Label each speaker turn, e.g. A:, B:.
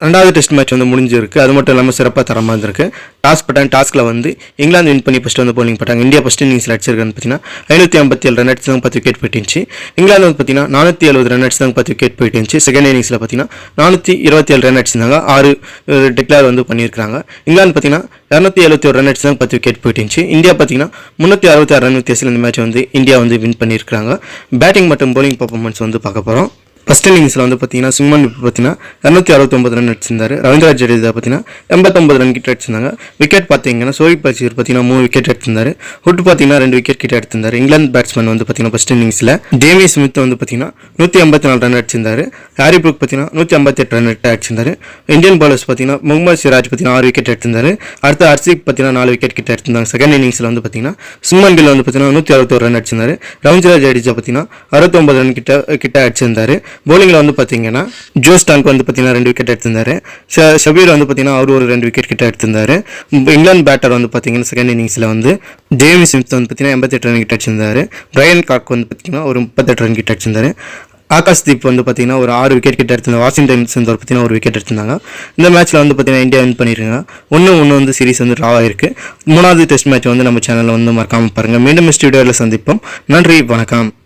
A: ரெண்டாவது test match வந்து முடிஞ்சிருக்கு. அது மட்டும் இல்லாமல் சிறப்பாக தரமாக இருந்திருக்கு. டாஸ் பட்டாங்க. டாஸ்கில் வந்து இங்கிலாந்து வின் பண்ணி ஃபஸ்ட்டு வந்து போலிங் போட்டாங்க. இந்தியா ஃபஸ்ட்டு இன்னிங்ஸில் அடிச்சிருக்கான்னு பார்த்தீங்கன்னா 557 ரன் அடிச்சு தான் 10 விக்கெட் போயிட்டுருந்துச்சு. இங்கிலாந்து வந்து பார்த்தீங்கன்னா 470 ரன் அடிச்சு தான் 10 விக்கெட் போயிட்டுருந்துச்சு. செகண்ட் இன்னிங்ஸில் பார்த்தீங்கன்னா 427 ரன் அடிச்சிருந்தாங்க. 6 டிக்ளேர் வந்து பண்ணியிருக்காங்க. இங்கிலாந்து பார்த்தீங்கன்னா 271 ரன் அடிச்சு தான் 10 விக்கெட் போயிட்டுருந்துச்சு. இந்தியா பார்த்தீங்கன்னா 366 ரன் வித்தியாசத்தில் இந்த மேட்ச் வந்து இந்தியா வந்து வின் பண்ணியிருக்காங்க. பேட்டிங் மற்றும் போலிங் பர்ஃபார்மன்ஸ் வந்து பார்க்க போகிறோம். ஃபஸ்ட் இன்னிங்ஸில் வந்து பார்த்தீங்கன்னா சுமன் பார்த்தீங்கன்னா 269 ரன் அடிச்சிருந்தாரு. ரவீந்திர ஜடேஜா பார்த்தீங்கன்னா 89 ரன் கிட்ட அடிச்சிருந்தாங்க. விக்கெட் பார்த்தீங்கன்னா சோயிப் பச்சீர் பார்த்தீங்கன்னா 3 விக்கெட் எடுத்திருந்தாரு. ஹுட் பார்த்தீங்கன்னா 2 விக்கெட் கிட்ட எடுத்திருந்தாரு. இங்கிலாந்து பேட்ஸ்மேன் வந்து பார்த்தீங்கன்னா ஃபஸ்ட் இன்னிங்ஸில் ஜேமி ஸ்மித் வந்து பார்த்தீங்கன்னா 184 ரன் அடிச்சிருந்தாரு. ஹாரி ப்ரூக் பார்த்தீங்கன்னா 158 ரன் அடிச்சிருந்தாரு. இந்தியன் பவுலர்ஸ் பார்த்தீங்கன்னா முகமது சிராஜ் பார்த்தீங்கன்னா 6 விக்கெட் எடுத்திருந்தாரு. அடுத்து ஹர்ஷித் பார்த்தீங்கன்னா 4 விக்கெட் கிட்ட எடுத்திருந்தாங்க. செகண்ட் இன்னிங்ஸில் வந்து பார்த்தீங்கன்னா சுமன் கில் வந்து பார்த்தீங்கன்னா 161 ரன் அடிச்சிருந்தாரு. ரவீந்திர ஜடேஜா பார்த்தீங்கன்னா 69 ரன் கிட்ட அடிச்சிருந்தாரு. போலிங்கில் வந்து பார்த்தீங்கன்னா ஜோ ஸ்டான்க் வந்து பார்த்தீங்கன்னா 2 விக்கெட் எடுத்திருந்தாரு. ஷபீர் வந்து பார்த்தீங்கன்னா அவர் ஒரு 2 விக்கெட் கிட்ட எடுத்திருந்தாரு. இங்கிலாந்து பேட்டர் வந்து பார்த்தீங்கன்னா செகண்ட் இன்னிங்ஸில் வந்து ஜேமி ஸ்மித் வந்து பார்த்தீங்கன்னா 88 ரன் கிட்ட அடிச்சிருந்தாரு. பிரையன் காக் வந்து பார்த்தீங்கன்னா ஒரு 38 ரன் கிட்ட அடிச்சிருந்தாரு. ஆகாஷ்தீப் வந்து பார்த்தீங்கன்னா ஒரு 6 விக்கெட் கிட்ட எடுத்திருந்தாங்க. வாஷிங்டன் சுந்தர் பார்த்தீங்கன்னா ஒரு விக்கெட் எடுத்திருந்தாங்க. இந்த மேட்ச்சில் வந்து பார்த்தீங்கன்னா இந்தியா வின் பண்ணியிருக்காங்க. 1-1 வந்து சீரிஸ் வந்து ட்ரா ஆயிருக்கு. 3வது டெஸ்ட் மேட்ச் வந்து நம்ம சேனலில் வந்து மறக்காமல் பாருங்கள். மீண்டும் ஸ்டுடியோவில் சந்திப்போம். நன்றி, வணக்கம்.